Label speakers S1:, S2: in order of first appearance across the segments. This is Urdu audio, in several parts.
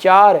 S1: 4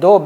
S1: 2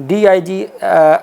S1: DIG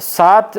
S1: 7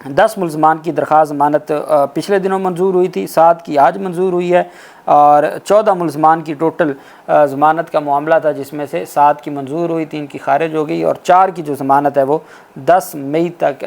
S1: 10 ملزمان کی درخواست ضمانت پچھلے دنوں منظور ہوئی تھی، 7 کی آج منظور ہوئی ہے، اور 14 ملزمان کی ٹوٹل ضمانت کا معاملہ تھا، جس میں سے 7 کی منظور ہوئی، 3 کی خارج ہو گئی، اور 4 کی جو ضمانت ہے وہ 10 مئی تک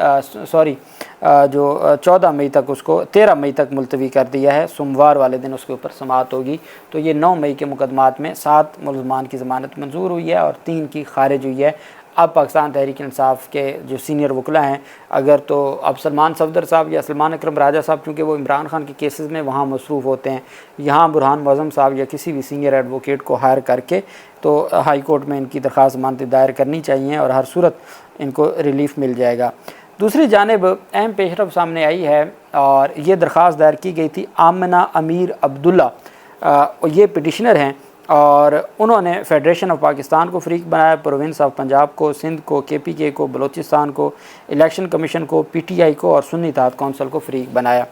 S1: جو 14 مئی تک اس کو 13 مئی تک ملتوی کر دیا ہے، سوموار والے دن اس کے اوپر سماعت ہوگی۔ تو یہ 9 مئی کے مقدمات میں 7 ملزمان کی ضمانت منظور ہوئی ہے اور 3 کی خارج ہوئی ہے۔ اب پاکستان تحریک انصاف کے جو سینئر وکلا ہیں، اگر تو اب سلمان صفدر صاحب یا سلمان اکرم راجہ صاحب، کیونکہ وہ عمران خان کے کیسز میں وہاں مصروف ہوتے ہیں، یہاں برہان معظم صاحب یا کسی بھی سینئر ایڈوکیٹ کو ہائر کر کے تو ہائی کورٹ میں ان کی درخواست ضمانت دائر کرنی چاہیے اور ہر صورت ان کو ریلیف مل جائے گا۔ دوسری جانب اہم پیش رفت سامنے آئی ہے اور یہ درخواست دائر کی گئی تھی آمنہ امیر عبداللہ، یہ پٹیشنر ہیں اور انہوں نے فیڈریشن آف پاکستان کو فریق بنایا، پروونس آف پنجاب کو، سندھ کو، KPK کو، بلوچستان کو، الیکشن کمیشن کو، PTI کو اور سنی اتحاد کونسل کو فریق بنایا۔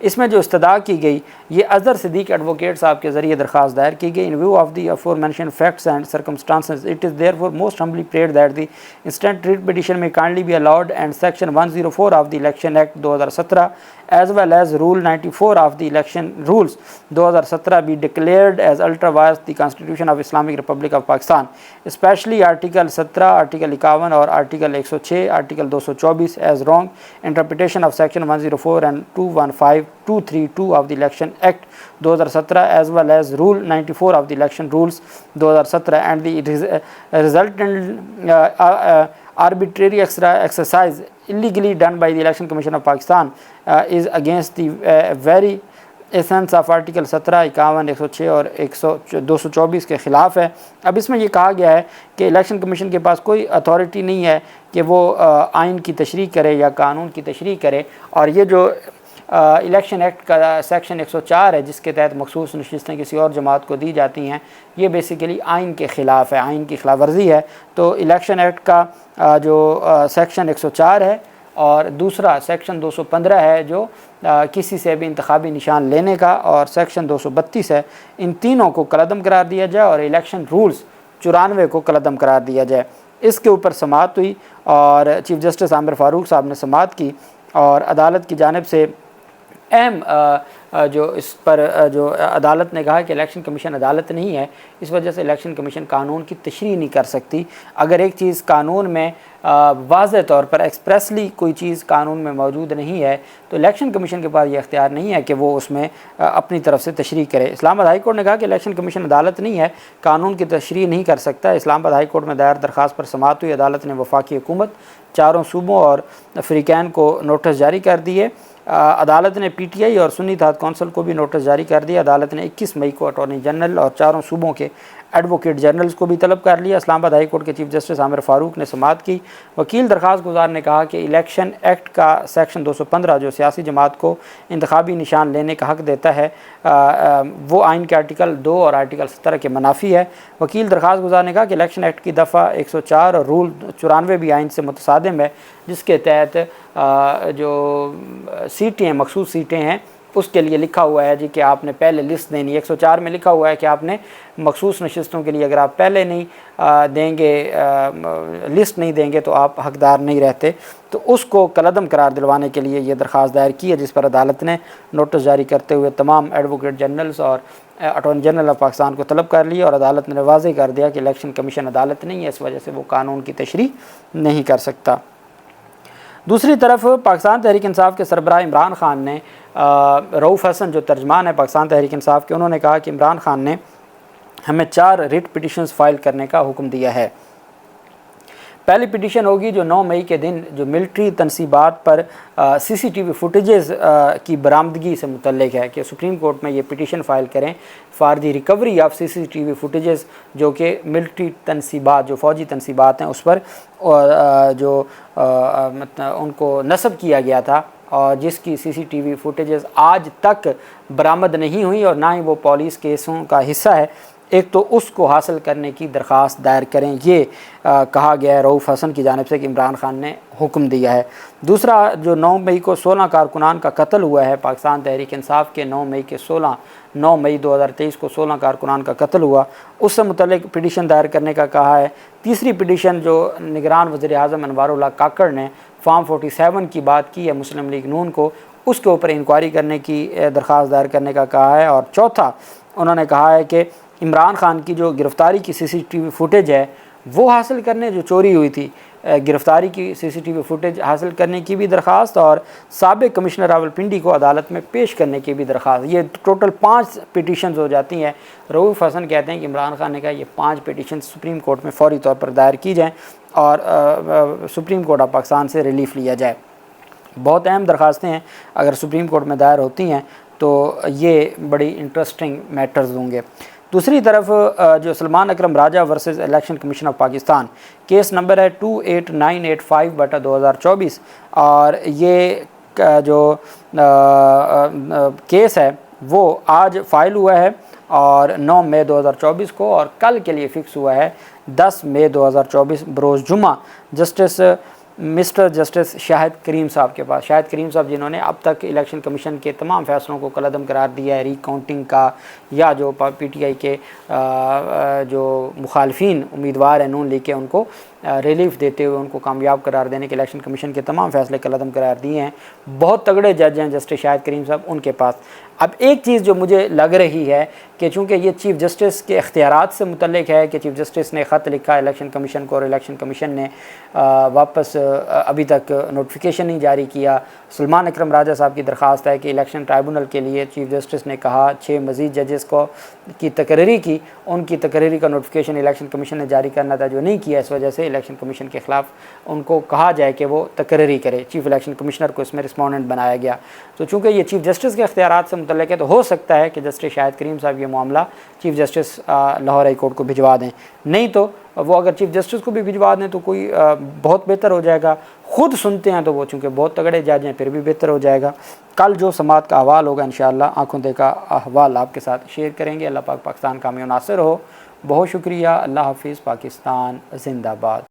S1: اس میں جو استدعا کی گئی یہ اظہر صدیق ایڈوکیٹ صاحب کے ذریعے درخواست دائر کی گئی۔ In view of the افور mention facts and circumstances it is there for most ہمبلی parade that the instant writ petition میں kindly be allowed and section 104 of the election act 2017 as well as Rule 94 of the Election Rules 2017 be declared as ultra vires the Constitution of Islamic Republic of Pakistan, especially Article 17, Article 51 اور Article 106, Article 224 as wrong interpretation of Section 104 and 215-232 of the Election Act 2017 as well as Rule 94 of the Election Rules 2017 and the resultant arbitrary exercise illegally done by the Election Commission of Pakistan is against the very essence of Article 17, 51, 106 اور 224 کے خلاف ہے۔ اب اس میں یہ کہا گیا ہے کہ الیکشن کمیشن کے پاس کوئی اتھارٹی نہیں ہے کہ وہ آئین کی تشریح کرے یا قانون کی تشریح کرے، اور یہ جو الیکشن ایکٹ کا سیکشن 104 ہے جس کے تحت مخصوص نشستیں کسی اور جماعت کو دی جاتی ہیں، یہ بیسیکلی آئین کے خلاف ہے، آئین کی خلاف ورزی ہے۔ تو الیکشن ایکٹ کا جو سیکشن 104 ہے اور دوسرا سیکشن 215 ہے جو کسی سے بھی انتخابی نشان لینے کا، اور سیکشن 232 ہے، ان تینوں کو کالعدم قرار دیا جائے اور الیکشن رولز 94 کو کالعدم قرار دیا جائے۔ اس کے اوپر سماعت ہوئی اور چیف جسٹس عامر فاروق صاحب نے سماعت کی اور عدالت کی جانب سے اہم جو اس پر جو عدالت نے کہا کہ الیکشن کمیشن عدالت نہیں ہے، اس وجہ سے الیکشن کمیشن قانون کی تشریح نہیں کر سکتی۔ اگر ایک چیز قانون میں واضح طور پر ایکسپریسلی کوئی چیز قانون میں موجود نہیں ہے تو الیکشن کمیشن کے پاس یہ اختیار نہیں ہے کہ وہ اس میں اپنی طرف سے تشریح کرے۔ اسلام آباد ہائی کورٹ نے کہا کہ الیکشن کمیشن عدالت نہیں ہے، قانون کی تشریح نہیں کر سکتا۔ اسلام آباد ہائی کورٹ میں دائر درخواست پر سماعت ہوئی، عدالت نے وفاقی حکومت، چاروں صوبوں اور فریقین کو نوٹس جاری کر دیے۔ عدالت نے PTI اور سنی اتحاد کونسل کو بھی نوٹس جاری کر دیا۔ عدالت نے 21 مئی کو اٹارنی جنرل اور چاروں صوبوں کے ایڈوکیٹ جنرلز کو بھی طلب کر لیا۔ اسلام آباد ہائی کورٹ کے چیف جسٹس عامر فاروق نے سماعت کی۔ وکیل درخواست گزار نے کہا کہ الیکشن ایکٹ کا سیکشن 215 جو سیاسی جماعت کو انتخابی نشان لینے کا حق دیتا ہے وہ آئین کے آرٹیکل 2 اور آرٹیکل 17 کے منافی ہے۔ وکیل درخواست گزار نے کہا کہ الیکشن ایکٹ کی دفعہ 104 اور رول 94 بھی آئین سے متصادم ہے، جس کے تحت جو سیٹیں ہیں، مخصوص سیٹیں ہیں، اس کے لیے لکھا ہوا ہے جی کہ آپ نے پہلے لسٹ دینی ہے۔ 104 میں لکھا ہوا ہے کہ آپ نے مخصوص نشستوں کے لیے اگر آپ پہلے نہیں دیں گے، لسٹ نہیں دیں گے تو آپ حقدار نہیں رہتے۔ تو اس کو کالعدم قرار دلوانے کے لیے یہ درخواست دائر کی ہے، جس پر عدالت نے نوٹس جاری کرتے ہوئے تمام ایڈوکیٹ جنرلز اور اٹارنی جنرل آف پاکستان کو طلب کر لیا، اور عدالت نے واضح کر دیا کہ الیکشن کمیشن عدالت نہیں ہے، اس وجہ سے وہ قانون کی تشریح نہیں کر سکتا۔ دوسری طرف پاکستان تحریک انصاف کے سربراہ عمران خان نے رؤوف حسن جو ترجمان ہے پاکستان تحریک انصاف کے، انہوں نے کہا کہ عمران خان نے ہمیں 4 ریٹ پٹیشنز فائل کرنے کا حکم دیا ہے۔ پہلی پٹیشن ہوگی جو 9 مئی کے دن جو ملٹری تنصیبات پر CCTV فوٹیجز کی برآمدگی سے متعلق ہے کہ سپریم کورٹ میں یہ پٹیشن فائل کریں for the recovery of CCTV footages, جو کہ ملٹری تنصیبات جو فوجی تنصیبات ہیں اس پر جو ان کو نصب کیا گیا تھا اور جس کی CCTV فوٹیجز آج تک برآمد نہیں ہوئی اور نہ ہی وہ پولیس کیسوں کا حصہ ہے، ایک تو اس کو حاصل کرنے کی درخواست دائر کریں، یہ کہا گیا ہے رؤوف حسن کی جانب سے کہ عمران خان نے حکم دیا ہے۔ دوسرا جو 9 مئی کو 16 کارکنان کا قتل ہوا ہے، پاکستان تحریک انصاف کے 9 مئی 2023 کو 16 کارکنان کا قتل ہوا، اس سے متعلق پٹیشن دائر کرنے کا کہا ہے۔ تیسری پٹیشن جو نگران وزیر اعظم انوار اللہ کاکڑ نے فارم 47 کی بات کی ہے مسلم لیگ نون کو، اس کے اوپر انکوائری کرنے کی درخواست دائر کرنے کا کہا ہے۔ اور چوتھا انہوں نے کہا ہے کہ عمران خان کی جو گرفتاری کی CCTV فوٹیج ہے وہ حاصل کرنے، جو چوری ہوئی تھی گرفتاری کی CCTV فوٹیج حاصل کرنے کی بھی درخواست، اور سابق کمشنر راولپنڈی کو عدالت میں پیش کرنے کی بھی درخواست۔ یہ ٹوٹل 5 پٹیشنز ہو جاتی ہیں۔ رؤوف حسن کہتے ہیں کہ عمران خان نے کہا یہ 5 پٹیشنز سپریم کورٹ میں فوری طور پر دائر کی جائیں اور سپریم کورٹ آف پاکستان سے ریلیف لیا جائے۔ بہت اہم درخواستیں ہیں، اگر سپریم کورٹ میں دائر ہوتی ہیں تو یہ بڑی انٹرسٹنگ میٹرز ہوں گے۔ دوسری طرف جو Salman Akram Raja versus election commission of Pakistan, case number ہے 28985/2024، اور یہ جو کیس ہے وہ آج فائل ہوا ہے اور 9 مئی 2024 کو، اور کل کے لیے فکس ہوا ہے 10 مئی 2024 بروز جمعہ مسٹر جسٹس شاہد کریم صاحب کے پاس۔ شاہد کریم صاحب جنہوں نے اب تک الیکشن کمیشن کے تمام فیصلوں کو کالعدم قرار دیا ہے، ری کاؤنٹنگ کا، یا جو PTI کے جو مخالفین امیدوار ہیں نون لیگ کے، ان کو ریلیف دیتے ہوئے ان کو کامیاب قرار دینے کے الیکشن کمیشن کے تمام فیصلے کالعدم قرار دیے ہیں۔ بہت تگڑے جج ہیں جسٹس شاہد کریم صاحب، ان کے پاس اب ایک چیز جو مجھے لگ رہی ہے کہ چونکہ یہ چیف جسٹس کے اختیارات سے متعلق ہے کہ چیف جسٹس نے خط لکھا الیکشن کمیشن کو اور الیکشن کمیشن نے واپس ابھی تک نوٹیفیکیشن نہیں جاری کیا۔ سلمان اکرم راجہ صاحب کی درخواست ہے کہ الیکشن ٹرائبونل کے لیے چیف جسٹس نے کہا 6 مزید ججز کو کی تقرری کی، ان کی تقرری کا نوٹیفیکیشن الیکشن کمیشن نے جاری کرنا تھا جو نہیں کیا، اس وجہ سے الیکشن کمیشن کے خلاف ان کو کہا جائے کہ وہ تقرری کرے۔ چیف الیکشن کمشنر کو اس میں رسپونڈنٹ بنایا گیا۔ تو چونکہ یہ چیف جسٹس کے اختیارات سے متعلق ہے تو ہو سکتا ہے کہ جسٹس شاہد کریم صاحب یہ معاملہ chief justice Lahore high court کو بھجوا دیں، نہیں تو وہ اگر چیف جسٹس کو بھی بھجوا دیں تو کوئی بہت بہتر ہو جائے گا۔ خود سنتے ہیں تو وہ چونکہ بہت تگڑے جج ہیں پھر بھی بہتر ہو جائے گا۔ کل جو سماعت کا احوال ہوگا انشاءاللہ آنکھوں دیکھا احوال آپ کے ساتھ شیئر کریں گے۔ اللہ پاک پاکستان کا میں ناصر ہو۔ بہت شکریہ۔ اللہ حافظ۔ پاکستان زندہ باد۔